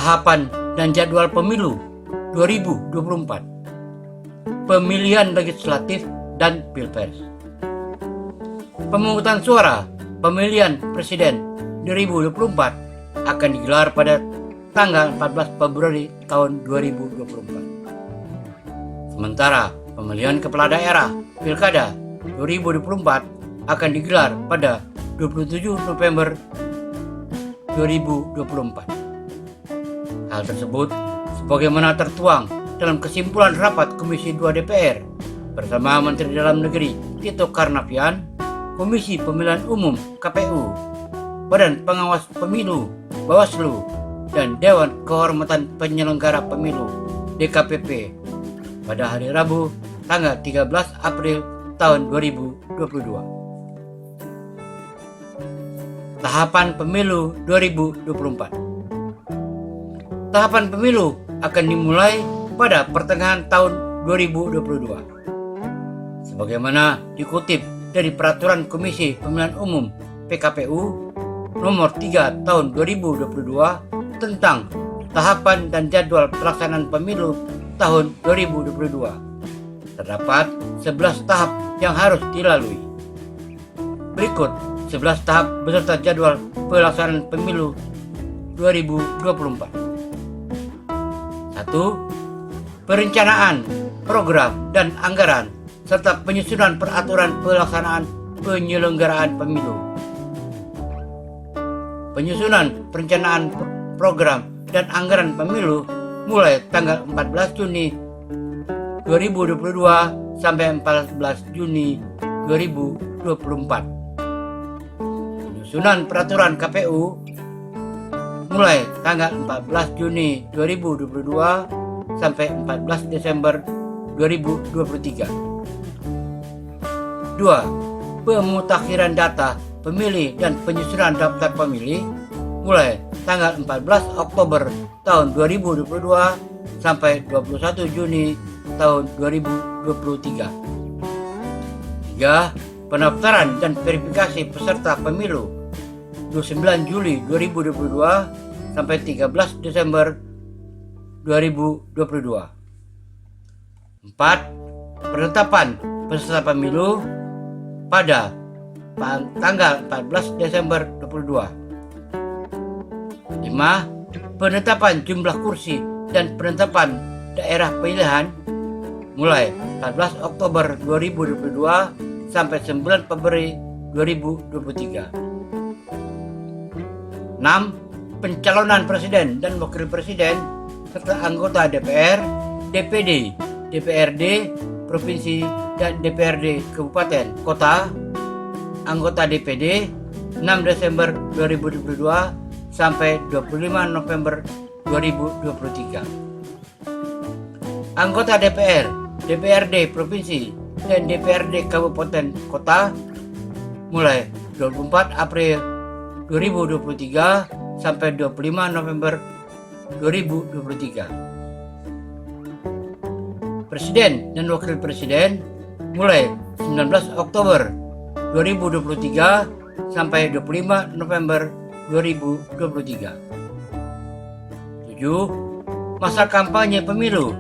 Tahapan dan jadwal pemilu 2024, pemilihan legislatif dan pilpres. Pemungutan suara pemilihan presiden 2024 akan digelar pada tanggal 14 Februari tahun 2024. Sementara pemilihan kepala daerah Pilkada 2024 akan digelar pada 27 November 2024. Hal tersebut sebagaimana tertuang dalam kesimpulan rapat Komisi 2 DPR bersama Menteri Dalam Negeri Tito Karnavian, Komisi Pemilihan Umum KPU, Badan Pengawas Pemilu Bawaslu, dan Dewan Kehormatan Penyelenggara Pemilu DKPP pada hari Rabu tanggal 13 April tahun 2022. Tahapan Pemilu 2024. Tahapan pemilu akan dimulai pada pertengahan tahun 2022. Sebagaimana dikutip dari Peraturan Komisi Pemilihan Umum PKPU Nomor 3 Tahun 2022 tentang tahapan dan jadwal pelaksanaan pemilu tahun 2022. Terdapat 11 tahap yang harus dilalui. Berikut 11 tahap beserta jadwal pelaksanaan pemilu 2024. 1. Perencanaan, program, dan anggaran, serta penyusunan peraturan pelaksanaan penyelenggaraan pemilu. Penyusunan perencanaan program dan anggaran pemilu mulai tanggal 14 Juni 2022 sampai 14 Juni 2024. Penyusunan peraturan KPU mulai tanggal 14 Juni 2022 sampai 14 Desember 2023. 2. Pemutakhiran data pemilih dan penyusunan daftar pemilih mulai tanggal 14 Oktober tahun 2022 sampai 21 Juni tahun 2023. 3. Pendaftaran dan verifikasi peserta pemilu 29 Juli 2022 sampai 13 Desember 2022. 4. Penetapan peserta pemilu pada tanggal 14 Desember 2022. 5. Penetapan jumlah kursi dan penetapan daerah pilihan mulai 14 Oktober 2022 sampai 9 Februari 2023. 6. Pencalonan presiden dan wakil presiden serta anggota DPR, DPD, DPRD, provinsi, dan DPRD kabupaten, kota, anggota DPD 6 Desember 2022 sampai 25 November 2023. Anggota DPR, DPRD provinsi, dan DPRD kabupaten, kota mulai 24 April 2023 sampai 25 November 2023. Presiden dan wakil presiden mulai 19 Oktober 2023 sampai 25 November 2023. 7. Masa kampanye pemilu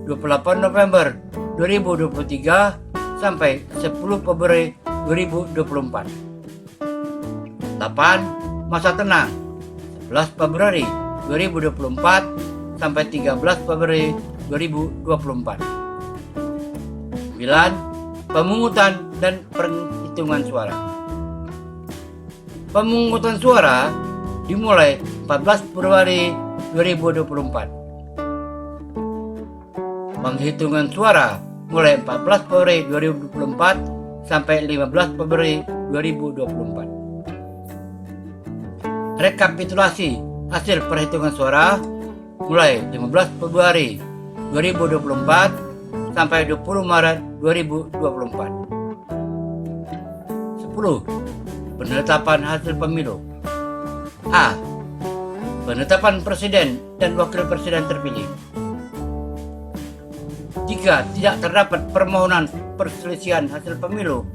28 November 2023 sampai 10 Februari 2024. 8. Masa tenang 11 Februari 2024 sampai 13 Februari 2024. 9. Pemungutan dan penghitungan suara. Pemungutan suara dimulai 14 Februari 2024. Penghitungan suara mulai 14 Februari 2024 sampai 15 Februari 2024. Rekapitulasi hasil perhitungan suara mulai 15 Februari 2024 sampai 20 Maret 2024. 10. Penetapan hasil pemilu. A. Penetapan presiden dan wakil presiden terpilih. Jika tidak terdapat permohonan perselisihan hasil pemilu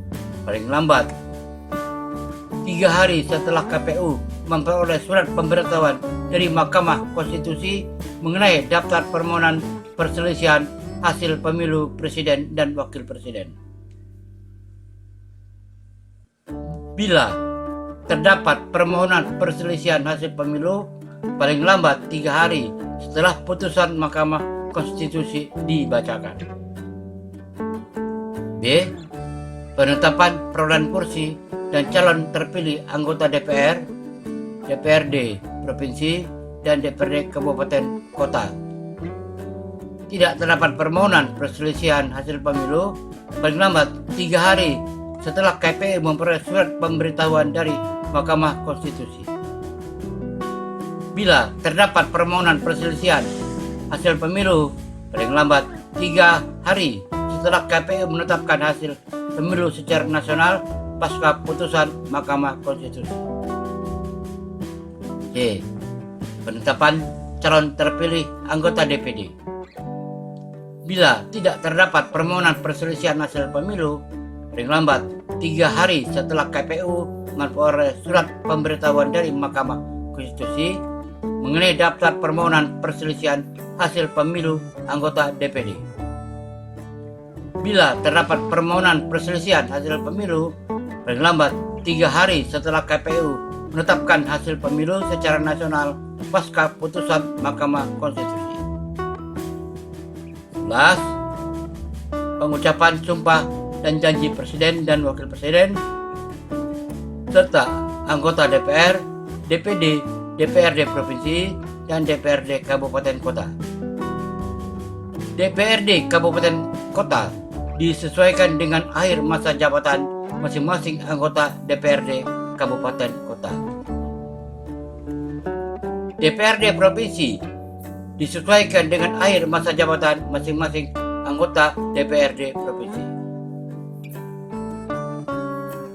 paling lambat 3 hari setelah KPU memperoleh surat pemberitahuan dari Mahkamah Konstitusi mengenai daftar permohonan perselisihan hasil pemilu presiden dan wakil presiden. Bila terdapat permohonan perselisihan hasil pemilu paling lambat 3 hari setelah putusan Mahkamah Konstitusi dibacakan. B. Penetapan perolehan kursi dan calon terpilih anggota DPR, DPRD Provinsi, dan DPRD Kabupaten Kota. Tidak terdapat permohonan perselisihan hasil pemilu paling lambat 3 hari setelah KPU memperoleh surat pemberitahuan dari Mahkamah Konstitusi. Bila terdapat permohonan perselisihan hasil pemilu paling lambat 3 hari setelah KPU menetapkan hasil pemilu secara nasional pasca putusan Mahkamah Konstitusi. C. Penetapan calon terpilih anggota DPD. Bila tidak terdapat permohonan perselisihan hasil pemilu paling lambat 3 hari setelah KPU memperoleh surat pemberitahuan dari Mahkamah Konstitusi mengenai daftar permohonan perselisihan hasil pemilu anggota DPD. Bila terdapat permohonan perselisihan hasil pemilu paling lambat 3 hari setelah KPU menetapkan hasil pemilu secara nasional pasca putusan Mahkamah Konstitusi. 11. Pengucapan sumpah dan janji presiden dan wakil presiden serta anggota DPR, DPD, DPRD Provinsi, dan DPRD Kabupaten Kota. DPRD Kabupaten Kota disesuaikan dengan akhir masa jabatan masing-masing anggota DPRD Kabupaten Kota. DPRD Provinsi disesuaikan dengan akhir masa jabatan masing-masing anggota DPRD Provinsi.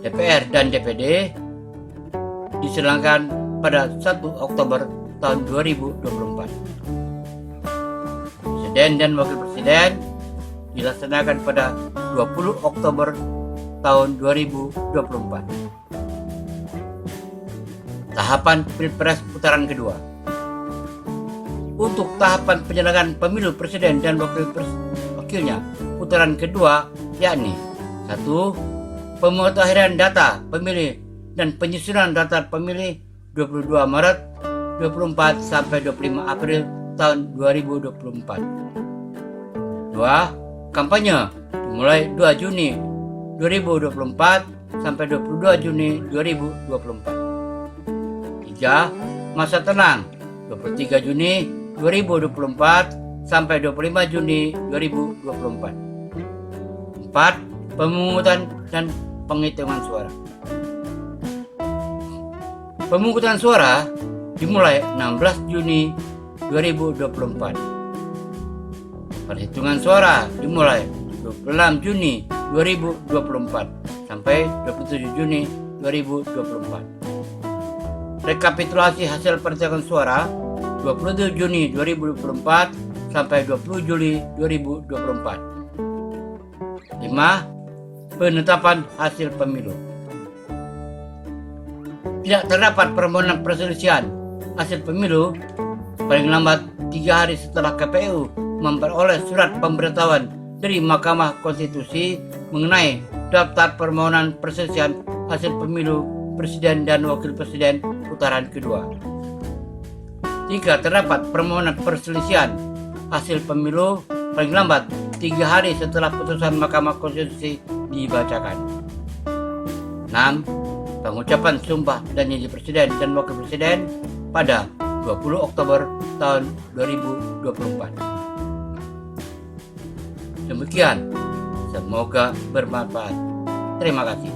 DPR dan DPD diselenggarakan pada 1 Oktober tahun 2024. Presiden dan wakil presiden dilaksanakan pada 20 Oktober tahun 2024. Tahapan Pilpres putaran kedua. Untuk tahapan penyelenggaraan pemilu presiden dan wakilnya putaran kedua yakni 1. Pemutahiran data pemilih dan penyusunan daftar pemilih 22 Maret 24 sampai 25 April tahun 2024. 2. Kampanye dimulai 2 Juni 2024 sampai 22 Juni 2024. 3. Masa tenang 23 Juni 2024 sampai 25 Juni 2024. 4. Pemungutan dan penghitungan suara. Pemungutan suara dimulai 16 Juni 2024. Perhitungan suara dimulai 26 Juni 2024 sampai 27 Juni 2024. Rekapitulasi hasil perhitungan suara 27 Juni 2024 sampai 20 Juli 2024. 5. Penetapan hasil pemilu. Tidak terdapat permohonan perselisihan hasil pemilu paling lambat 3 hari setelah KPU memperoleh surat pemberitahuan dari Mahkamah Konstitusi mengenai daftar permohonan perselisihan hasil pemilu presiden dan wakil presiden putaran kedua. Jika terdapat permohonan perselisihan hasil pemilu paling lambat 3 hari setelah putusan Mahkamah Konstitusi dibacakan. 6. Pengucapan sumpah dan janji presiden dan wakil presiden pada 20 Oktober tahun 2024. Demikian, semoga bermanfaat. Terima kasih.